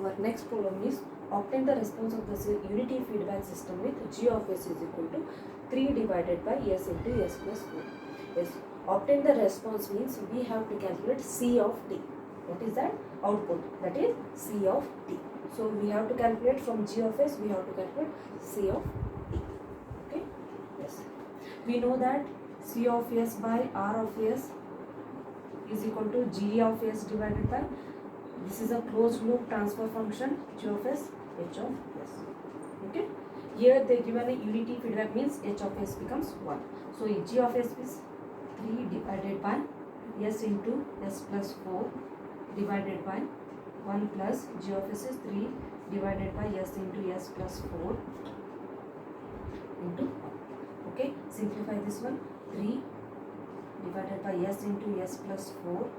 our next problem is obtain the response of the unity feedback system with g of s is equal to 3 divided by s into s plus 4. Yes, obtain the response means we have to calculate c of t. What is that? Output, that is c of t. So we have to calculate from g of s, we have to calculate c of t. Okay, yes, we know that c of s by r of s is equal to g of s divided by, this is a closed loop transfer function, g of s, h of s. Okay, here they given a unity feedback means h of s becomes 1. So g of s is 3 divided by s into s plus 4 divided by 1 plus g of s is 3 divided by s into s plus 4 into 1. Okay, simplify this one. 3 divided by s into s plus 4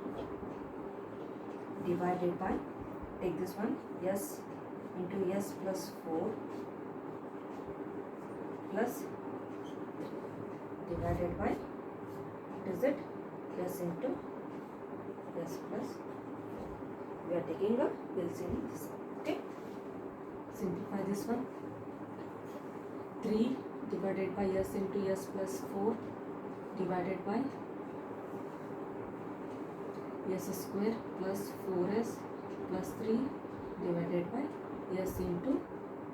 divided by, take this one, s into s plus 4 plus divided by, what is it, s into s plus 4. We are taking a LCM in this. Okay, simplify this one. 3 divided by s into s plus 4 divided by s square plus 4s plus 3 divided by s into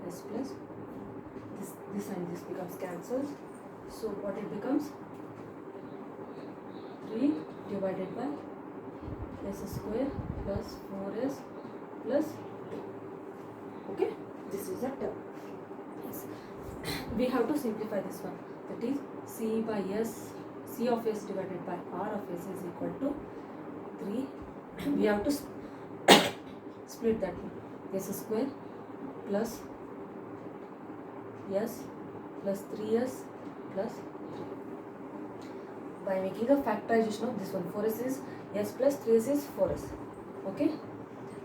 s plus, this and this becomes cancelled. So what it becomes, 3 divided by s square plus 4s plus 2. Okay, this is a term. Yes, we have to simplify this one, that is c by s, c of s divided by r of s is equal to 3. We have to split that one, s square plus s plus 3s plus 3. By making a factorization of this one, 4s is s plus 3s is 4s. Okay,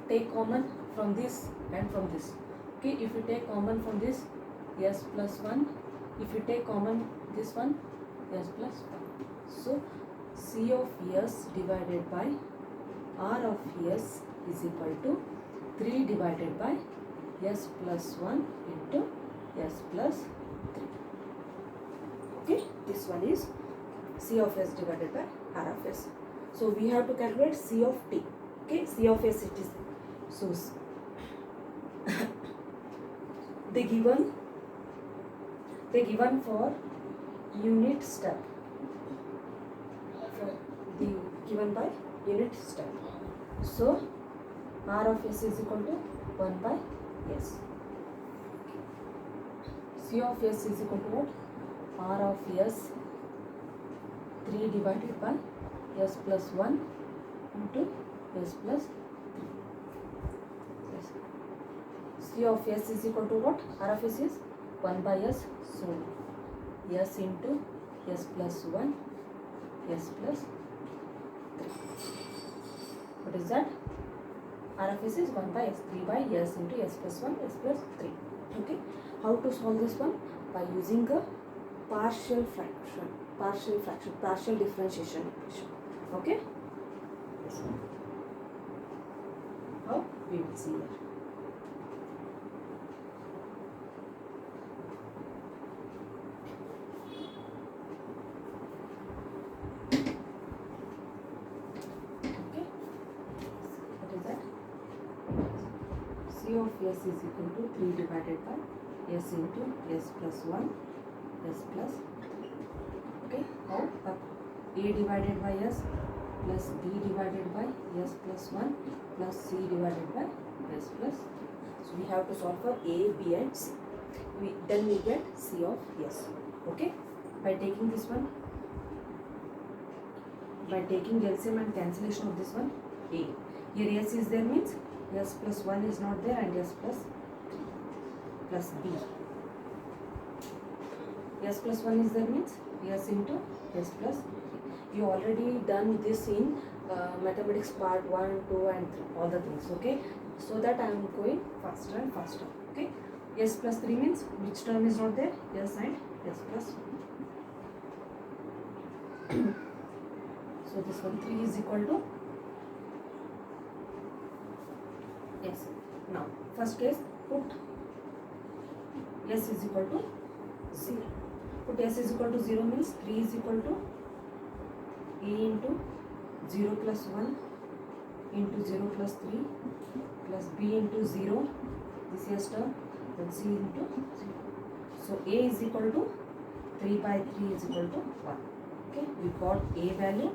take common from this and from this. Okay, if you take common from this, s plus 1, if you take common this one, s plus 1. So c of s divided by r of s is equal to 3 divided by s plus 1 into s plus 3. Okay, this one is c of s divided by r of s. So we have to calculate c of t. Okay, c of s it is, so they given for unit step, the given by unit step. So r of s is equal to 1 by s. C of s is equal to what? R of s 3 divided by s plus 1 into s plus 3. Yes. C of s is equal to what? R of s is 1 by s. So s into s plus 1, s plus 3. What is that? R of s is 1 by s, 3 by s into s plus 1, s plus 3. Okay. How to solve this one? By using a partial differentiation equation. Okay. This one. How? We will see here. C of s is equal to 3 divided by s into s plus 1, s plus 3. Okay, how? A divided by s plus b divided by s plus 1 plus c divided by s plus 3. So we have to solve for a, b and c. Then we get c of s. Okay, by taking this one, by taking LCM and cancellation of this one, a. Here s is there means s plus 1 is not there and s plus 3 plus b. S plus 1 is there means s into s plus 3. You already done this in mathematics part 1, 2 and 3, all the things. Okay, so that I am going faster and faster. Okay, s plus 3 means which term is not there? S and s plus 1. So this one 3 is equal to Yes. Now, first case, put s is equal to 0. Put s is equal to 0 means 3 is equal to a into 0 plus 1 into 0 plus 3 plus b into 0, this is term, then c into 0. So a is equal to 3 by 3 is equal to 1. Okay, we got a value,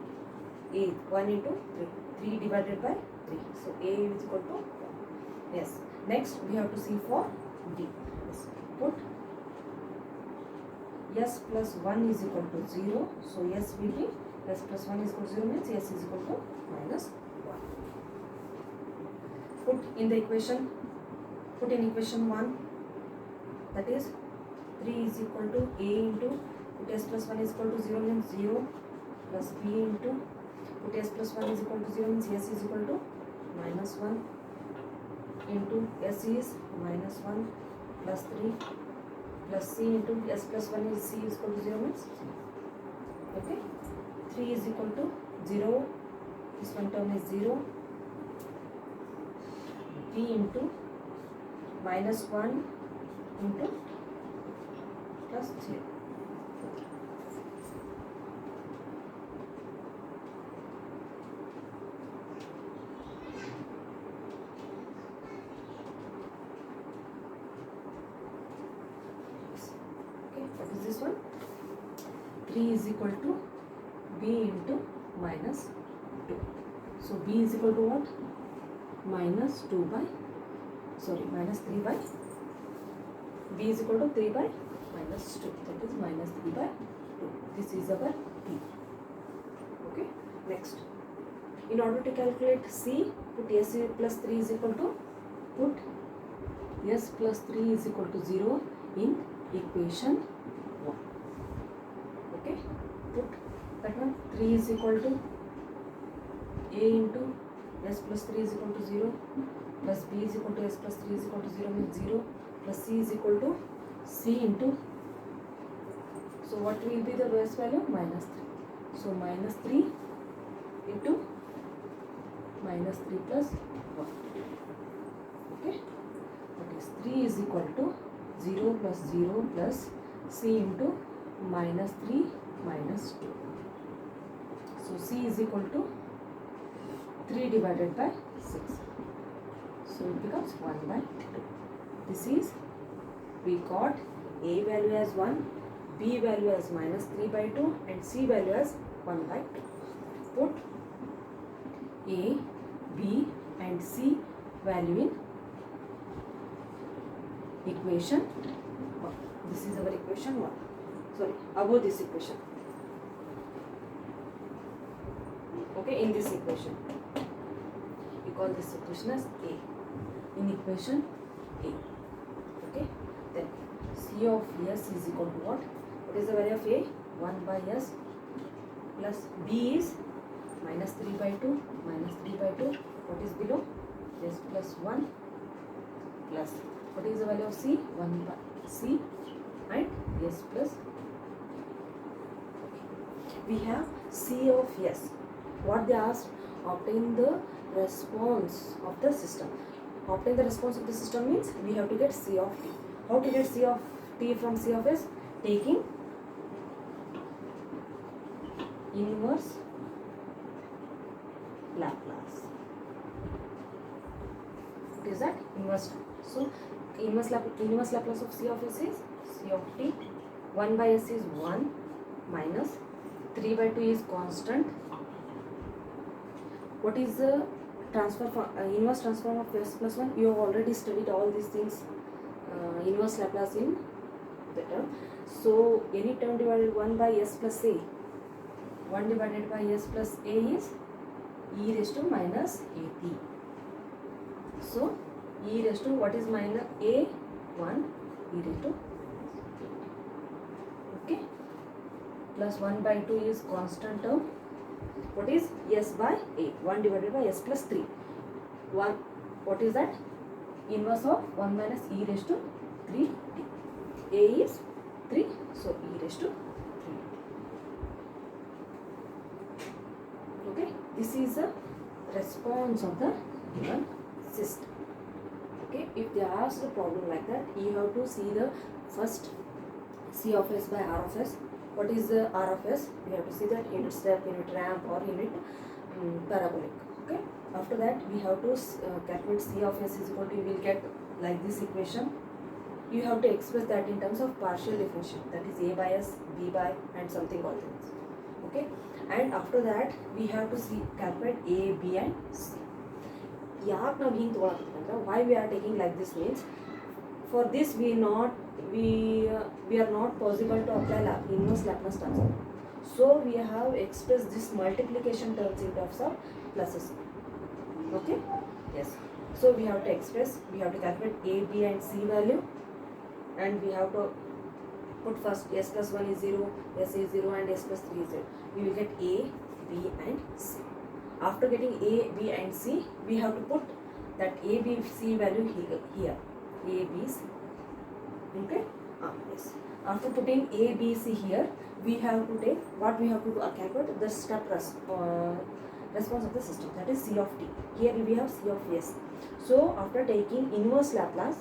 a 1 into 3, 3 divided by 3. So a is equal to 1. Yes. Next we have to see for d. Yes. Put s plus 1 is equal to 0. So s will be s plus 1 is equal to 0 means s is equal to minus 1. Put in the equation, put in equation 1, that is 3 is equal to a into, put s plus 1 is equal to 0 means 0 plus b into, put s plus 1 is equal to 0 means s is equal to minus 1 into s is minus 1 plus 3 plus c into s plus 1 is c is equal to 0 means 0. Okay, 3 is equal to 0, this one term is 0, b into minus 1 into plus 0. Okay, what is this one? 3 is equal to b into minus 2. So b is equal to what? Minus 2 by, sorry, minus 3 by, b is equal to 3 by minus 2, that is minus 3 by 2. This is our b. Okay, next. In order to calculate c, put s plus 3 is equal to, put s plus 3 is equal to 0 in equation 1. Okay, put that one, 3 is equal to a into s plus 3 is equal to 0 plus b is equal to s plus 3 is equal to 0 means 0 plus c is equal to c into, so what will be the base value? Minus 3. So minus 3 into minus 3 plus 1. Okay, that is 3 is equal to 0 plus 0 plus c into minus 3 minus 2. So c is equal to 3 divided by 6. So it becomes 1 by 2. This is, we got a value as 1, b value as minus 3 by 2 and c value as 1 by 2. Put a, b and c value in equation 1. This is our equation 1. Sorry, above this equation. Okay, in this equation. We call this equation as a. In equation a. Okay, then c of s is equal to what? What is the value of a? 1 by s plus b is minus 3 by 2, minus 3 by 2. What is below? S plus 1 plus, what is the value of c? 1 by c and s plus. We have c of s. What they asked? Obtain the response of the system. Obtain the response of the system means we have to get c of t. How to get c of t from c of s? Taking inverse Laplace. What is that? Inverse. So inverse Laplace of c of s is c of t. 1 by s is 1 minus 3 by 2 is constant. What is the inverse transform of s plus 1? You have already studied all these things. Inverse Laplace in the term. So any term divided 1 by s plus a. 1 divided by s plus a is e raised to minus at. So e raised to, what is minus a? 1 e raised to. Okay. Plus 1 by 2 is constant term. What is s by a? 1 divided by s plus 3. 1. What is that? Inverse of 1 minus e raised to 3t. A is 3. So e raised to 3. Okay. This is the response of the given system. Okay, if they ask the problem like that, you have to see the first C of S by R of S. What is the R of S? We have to see that unit step, unit ramp, or unit parabolic. Okay. After that, we have to calculate C of S is equal to, you will get like this equation. You have to express that in terms of partial differential, that is A by S, B by, and something all things. Okay. And after that, we have to see calculate A, B, and C. ಯಾಕೆ ನಾವು ಹಿಂಗೆ ತೊಗೊಳಕತ್ತಂದ್ರೆ why we are taking like this means, for this we are not possible to apply inverse Laplace transform. So we have expressed this multiplication terms in terms of pluses. Okay, yes. So we have to calculate A, B, and C value, and we have to put first S plus 1 is 0, S is 0, and S plus 3 is 0. We will get A, B, and C. After getting A, B, and C, we have to put that A, B, C value here. A, B, C. Okay? Yes. After putting A, B, C here, we have to take what we have to calculate the step response of the system, that is C of t. Here we have C of S. So after taking inverse Laplace,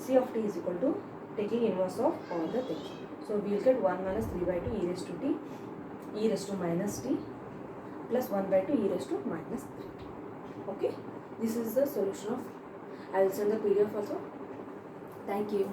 C of t is equal to taking inverse of all the things. So we will get 1 minus 3 by 2 e raised to t, e raised to minus t, plus 1 by 2 e raised to minus 3. Okay, this is the solution of, I will send the PDF also. Thank you.